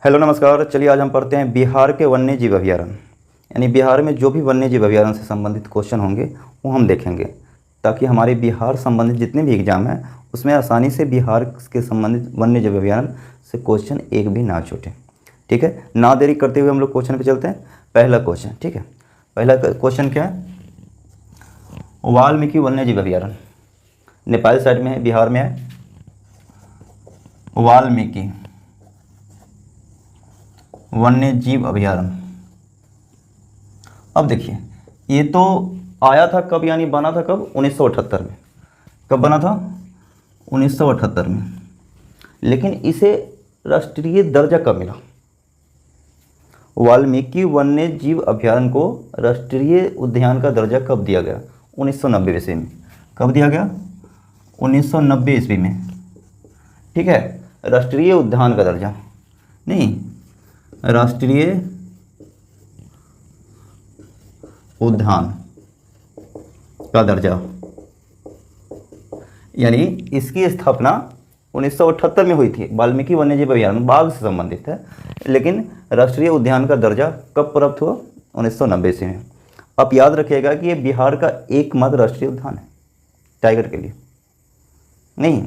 Hello नमस्कार। चलिए आज हम पढ़ते हैं बिहार के वन्य जीव अभयारण्य, यानी बिहार में जो भी वन्य जीव अभयारण्य से संबंधित क्वेश्चन होंगे वो हम देखेंगे, ताकि हमारे बिहार संबंधित जितने भी एग्जाम हैं उसमें आसानी से बिहार के संबंधित वन्य जीव अभयारण्य से क्वेश्चन एक भी ना छूटे। ठीक है, ना देरी करते हुए हम लोग क्वेश्चन पे चलते हैं। पहला क्वेश्चन, ठीक है, पहला क्वेश्चन क्या है? वाल्मीकि वन्य जीव अभयारण्य नेपाल साइड में है, बिहार में है। वाल्मीकि वन्य जीव अभयारण्य। अब देखिए, ये तो आया था कब, यानी बना था कब? 1978 में। कब बना था? 1978 में। लेकिन इसे राष्ट्रीय दर्जा कब मिला? वाल्मीकि वन्य जीव अभयारण्य को राष्ट्रीय उद्यान का दर्जा कब दिया गया? 1990 ईस्वी में। कब दिया गया? 1990 ईस्वी में। ठीक है, राष्ट्रीय उद्यान का दर्जा नहीं, राष्ट्रीय उद्यान का दर्जा, यानी इसकी स्थापना 1978 में हुई थी। वाल्मीकि वन्यजीव अभयारण्य बाघ से संबंधित है, लेकिन राष्ट्रीय उद्यान का दर्जा कब प्राप्त हुआ? 1990 से में। आप याद रखिएगा कि ये बिहार का एकमात्र राष्ट्रीय उद्यान है टाइगर के लिए। नहीं,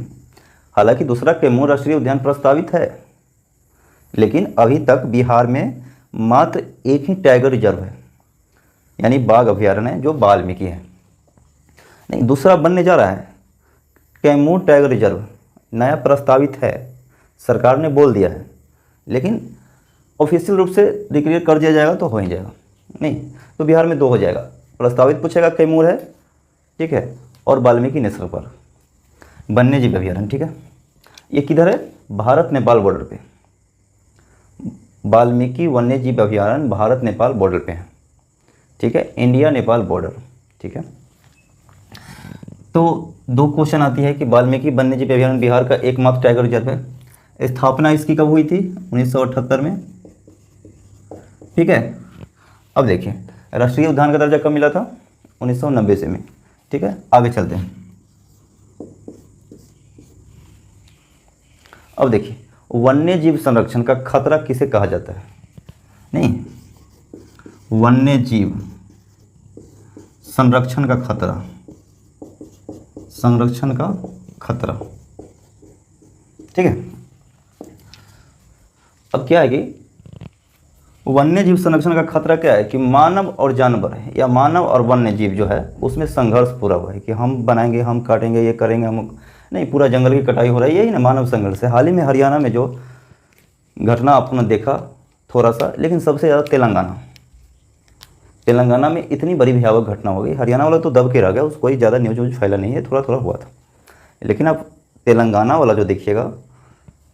हालांकि दूसरा कैमूर राष्ट्रीय उद्यान प्रस्तावित है, लेकिन अभी तक बिहार में मात्र एक ही टाइगर रिजर्व है, यानी बाघ अभयारण्य है, जो वाल्मीकि है। नहीं, दूसरा बनने जा रहा है कैमूर टाइगर रिजर्व, नया प्रस्तावित है, सरकार ने बोल दिया है, लेकिन ऑफिशियल रूप से डिक्लेयर कर दिया जाएगा तो हो ही जाएगा। नहीं तो बिहार में दो हो जाएगा, प्रस्तावित पूछेगा कैमूर है, ठीक है, और वाल्मीकि नेशनल पार्क वन्य जीव अभयारण्य। ठीक है, ये किधर है? भारत नेपाल बॉर्डर पे। वाल्मीकि वन्य जीव अभयारण्य भारत नेपाल बॉर्डर पे है। ठीक है, इंडिया नेपाल बॉर्डर। ठीक है, तो दो क्वेश्चन आती है कि वाल्मीकि वन्य जीव अभयारण्य बिहार का एकमात्र टाइगर रिजर्व है। स्थापना इसकी कब हुई थी? 1978 में। ठीक है, अब देखिए राष्ट्रीय उद्यान का दर्जा कब मिला था? 1990 से में। ठीक है, आगे चलते हैं। अब देखिए, वन्य जीव संरक्षण का खतरा किसे कहा जाता है? नहीं, वन्य जीव संरक्षण का खतरा, संरक्षण का खतरा। ठीक है, अब क्या है कि वन्य जीव संरक्षण का खतरा क्या है कि मानव और जानवर है, या मानव और वन्य जीव जो है उसमें संघर्ष पूरा हुआ है कि हम बनाएंगे, हम काटेंगे, ये करेंगे, हम नहीं, पूरा जंगल की कटाई हो रही है, यही ना मानव संघर्ष है। हाल ही में हरियाणा में जो घटना आपने देखा थोड़ा सा, लेकिन सबसे ज़्यादा तेलंगाना में इतनी बड़ी भयावह घटना हो गई। हरियाणा वाला तो दब के रह गया, उसको कोई ज़्यादा न्यूज फैला नहीं है, थोड़ा थोड़ा हुआ था। लेकिन आप तेलंगाना वाला जो देखिएगा,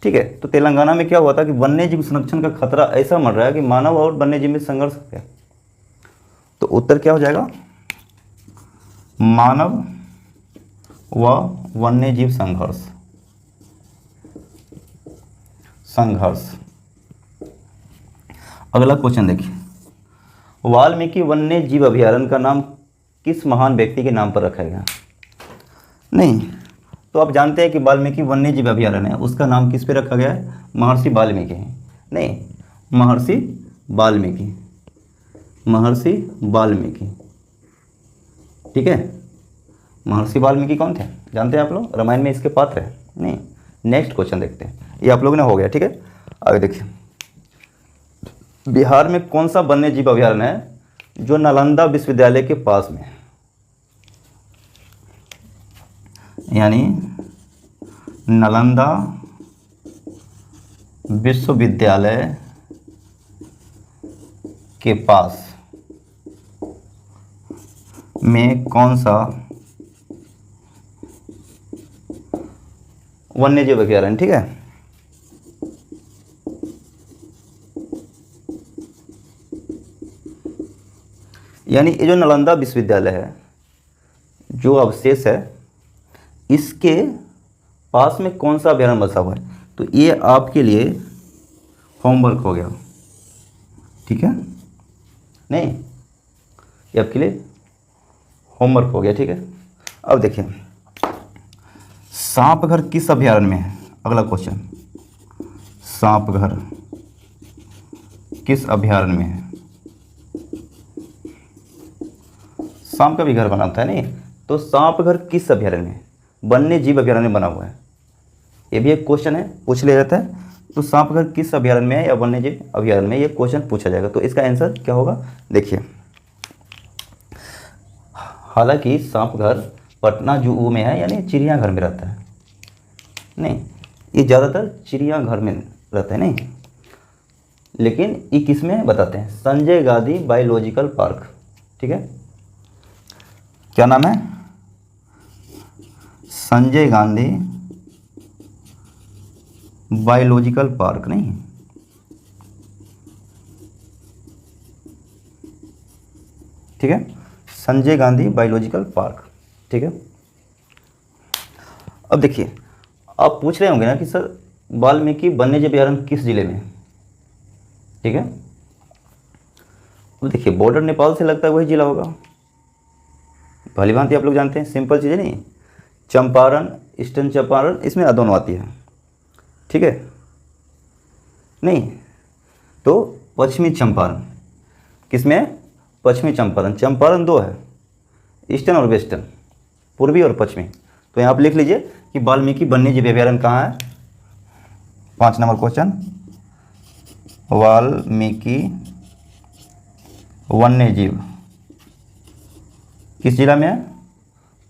ठीक है, तो तेलंगाना में क्या हुआ था कि वन्य जीव संरक्षण का खतरा ऐसा मर रहा है कि मानव और वन्य जीव में संघर्ष हो गया। तो उत्तर क्या हो जाएगा? मानव व वन्य जीव संघर्ष। अगला क्वेश्चन देखिए, वाल्मीकि वन्य जीव अभयारण्य का नाम किस महान व्यक्ति के नाम पर रखा गया? नहीं, तो आप जानते हैं कि वाल्मीकि वन्य जीव अभयारण्य है, उसका नाम किस पे रखा गया है? महर्षि वाल्मीकि है। नहीं, महर्षि वाल्मीकि, महर्षि वाल्मीकि। ठीक है, महर्षि वाल्मीकि कौन थे जानते हैं आप लोग? रामायण में इसके पात्र हैं। नहीं, नेक्स्ट क्वेश्चन देखते हैं, ये आप लोगों ने हो गया। ठीक है, आगे देखिए, बिहार में कौन सा वन्य जीव अभयारण्य है जो नालंदा विश्वविद्यालय के पास में है? यानी नालंदा विश्वविद्यालय के पास में कौन सा वन्य जीव अभयारण्य? ठीक है, यानी ये जो नालंदा विश्वविद्यालय है, जो अवशेष है, इसके पास में कौन सा अभयारण्य बसा हुआ है? तो ये आपके लिए होमवर्क हो गया। ठीक है, नहीं, ये आपके लिए होमवर्क हो गया। ठीक है, अब देखिए, सांप घर किस अभयारण्य में है? अगला क्वेश्चन, सांप घर किस अभयारण्य में है? सांप का भी घर बना होता है नहीं, तो सांप घर किस अभयारण्य में? वन्य जीव अभयारण्य बना हुआ है, ये भी एक क्वेश्चन है, पूछ लिया जाता है। तो सांप घर किस अभयारण्य में है या वन्य जीव अभयारण्य में, ये क्वेश्चन पूछा जाएगा। तो इसका आंसर क्या होगा? देखिए, हालांकि सांप घर पटना जू में है, यानी चिड़ियाघर में रहता है। नहीं, ये ज़्यादातर चिड़ियाघर में रहता है नहीं, लेकिन ये किस में बताते हैं? Sanjay Gandhi biological park. ठीक है, क्या नाम है? Sanjay Gandhi biological park. नहीं, ठीक है, संजय गांधी बायोलॉजिकल पार्क। ठीक है, अब देखिए, आप पूछ रहे होंगे ना कि सर वाल्मीकि वन्यजीव अभयारण्य किस जिले में है? ठीक है, अब देखिए, बॉर्डर नेपाल से लगता है, वही जिला होगा। भली भांति आप लोग जानते हैं, सिंपल चीज़ है नहीं। चंपारण, ईस्टर्न चंपारण, इसमें दोनों आती है। ठीक है, नहीं तो पश्चिमी चंपारण किसमें है? पश्चिमी चंपारण। चंपारण दो है, ईस्टर्न और वेस्टर्न, पूर्वी और पश्चिमी। तो यहाँ आप लिख लीजिए कि वाल्मीकि वन्यजीव अभयारण्य कहाँ है। 5 नंबर क्वेश्चन, वाल्मीकि वन्यजीव किस जिला में है?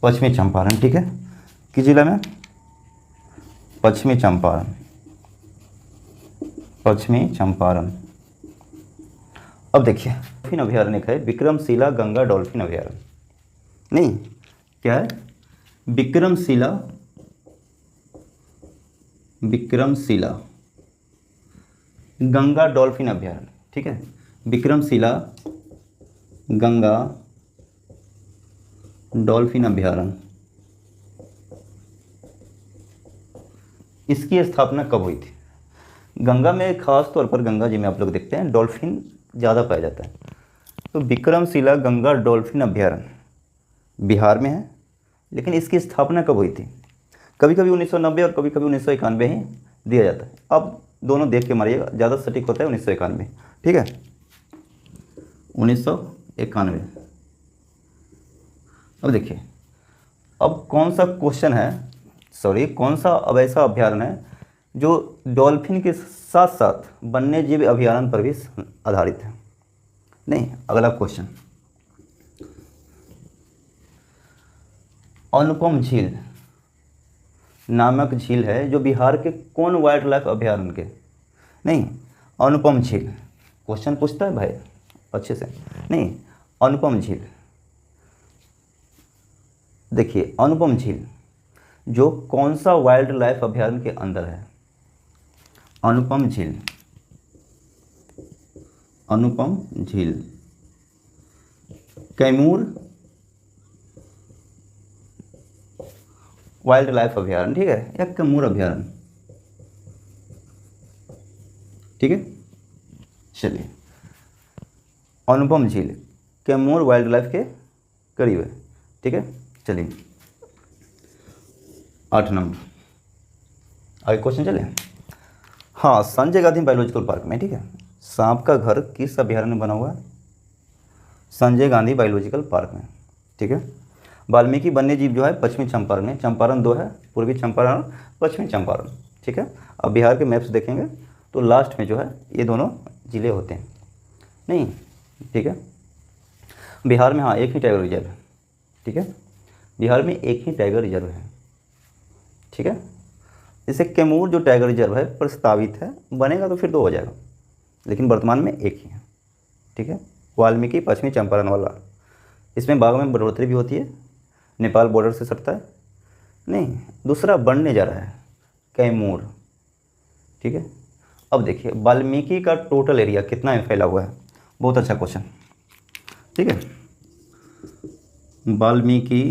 पश्चिमी चंपारण। ठीक है, किस जिला में? पश्चिमी चंपारण, पश्चिमी चंपारण। अब देखिए, डॉल्फिन अभयारण्य है विक्रमशिला गंगा डॉल्फिन अभयारण्य। नहीं, क्या है? विक्रमशिला, विक्रमशिला गंगा डॉल्फिन अभयारण्य। ठीक है, विक्रमशिला गंगा डॉल्फिन अभयारण्य। इसकी स्थापना कब हुई थी? गंगा में, खास तौर पर गंगा जी में आप लोग देखते हैं डॉल्फिन ज़्यादा पाया जाता है। तो विक्रमशिला गंगा डॉल्फिन अभयारण्य बिहार में है, लेकिन इसकी स्थापना कब हुई थी? कभी कभी 1990 और कभी कभी 1991 ही दिया जाता है। अब दोनों देख के मारिएगा, ज़्यादा सटीक होता है 1991। ठीक है, 1991। अब देखिए, अब कौन सा क्वेश्चन है, सॉरी कौन सा अब ऐसा अभयारण्य है जो डॉल्फिन के साथ साथ वन्य जीव अभयारण्य पर भी आधारित है? नहीं, अगला क्वेश्चन, अनुपम झील नामक झील है जो बिहार के कौन वाइल्ड लाइफ अभयारण्य के? नहीं, अनुपम झील क्वेश्चन पूछता है भाई अच्छे से। नहीं, अनुपम झील, देखिए अनुपम झील जो कौन सा वाइल्ड लाइफ अभयारण्य के अंदर है? अनुपम झील, अनुपम झील कैमूर वाइल्ड लाइफ अभयारण्य। ठीक है, या कैमूर अभयारण्य। ठीक है, चलिए, अनुपम झील कैमूर वाइल्ड लाइफ के करीब है। ठीक है, चलिए 8 नंबर आगे क्वेश्चन चले। हाँ, संजय गांधी बायोलॉजिकल पार्क में, ठीक है, सांप का घर किस अभयारण्य में बना हुआ है? संजय गांधी बायोलॉजिकल पार्क में। ठीक है, वाल्मीकि वन्यजीव जो है पश्चिमी चंपारण में, चंपारण दो है, पूर्वी चंपारण और पश्चिमी चंपारण। ठीक है, अब बिहार के मैप्स देखेंगे तो लास्ट में जो है ये दोनों ज़िले होते हैं। नहीं, ठीक है, बिहार में हाँ एक ही टाइगर रिजर्व है। ठीक है, बिहार में एक ही टाइगर रिजर्व है। ठीक है, जैसे कैमूर जो टाइगर रिजर्व है प्रस्तावित है, बनेगा तो फिर 2 हो जाएगा, लेकिन वर्तमान में एक ही है। ठीक है, वाल्मीकि पश्चिमी चंपारण वाला, इसमें बाघ में बढ़ोतरी भी होती है, नेपाल बॉर्डर से सटता है। नहीं, दूसरा बनने जा रहा है कैमूर। ठीक है, अब देखिए वाल्मीकि का टोटल एरिया कितना में फैला हुआ है? बहुत अच्छा क्वेश्चन। ठीक है, वाल्मीकि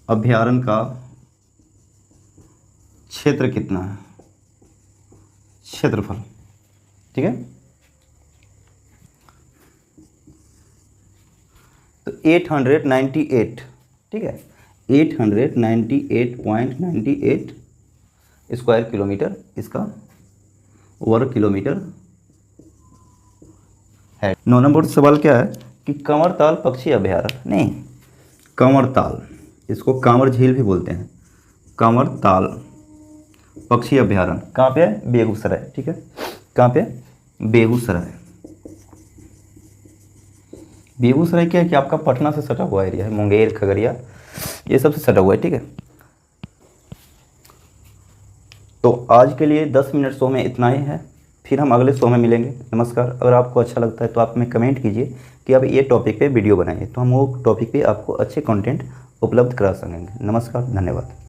अभयारण्य का क्षेत्र कितना है? क्षेत्रफल। ठीक है, तो 898, ठीक है, 898.98 स्क्वायर किलोमीटर इसका वर्ग किलोमीटर है। 9 नंबर सवाल क्या है कि कंवरताल पक्षी अभयारण्य, नहीं, कंवरताल, इसको कांवर झील भी बोलते हैं, कंवरताल पक्षी अभयारण्य कहाँ पे है? बेगूसराय, ठीक है, कहाँ पे? बेगूसराय। बेगूसराय क्या है कि आपका पटना से सटा हुआ एरिया है, मुंगेर, खगड़िया, ये सब से सटा हुआ है, ठीक है। तो आज के लिए 10 मिनट शो में इतना ही है, फिर हम अगले शो में मिलेंगे। नमस्कार। अगर आपको अच्छा लगता है तो आप में कमेंट कीजिए कि आप ये टॉपिक पे वीडियो बनाइए, तो हम वो टॉपिक पे आपको अच्छे कंटेंट उपलब्ध करा सकेंगे। नमस्कार, धन्यवाद।